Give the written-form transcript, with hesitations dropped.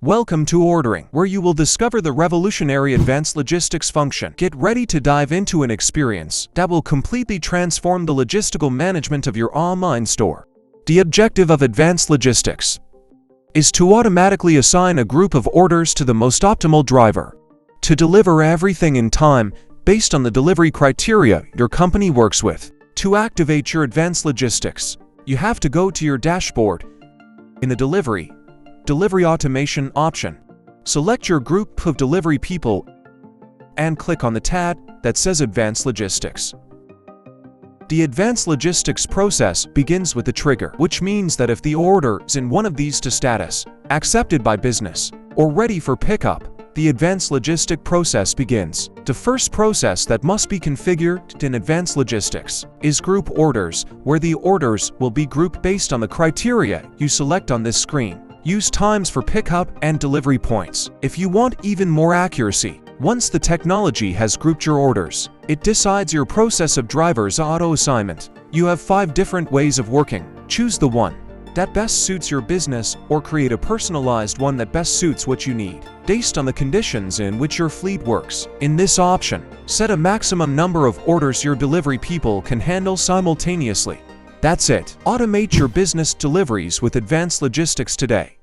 Welcome to Ordering, where you will discover the revolutionary advanced logistics function. Get ready to dive into an experience that will completely transform the logistical management of your online store. The objective of advanced logistics is to automatically assign a group of orders to the most optimal driver to deliver everything in time based on the delivery criteria your company works with. To activate your advanced logistics, you have to go to your dashboard. In the Delivery Automation option, select your group of delivery people and click on the tab that says Advanced Logistics. The advanced logistics process begins with the trigger, which means that if the order is in one of these two status, accepted by business, or ready for pickup, the advanced logistic process begins. The first process that must be configured in advanced logistics is group orders, where the orders will be grouped based on the criteria you select on this screen. Use times for pickup and delivery points. If you want even more accuracy, once the technology has grouped your orders, it decides your process of drivers auto-assignment. You have 5 different ways of working. Choose the one that best suits your business or create a personalized one that best suits what you need, based on the conditions in which your fleet works. In this option, set a maximum number of orders your delivery people can handle simultaneously. That's it. Automate your business deliveries with advanced logistics today.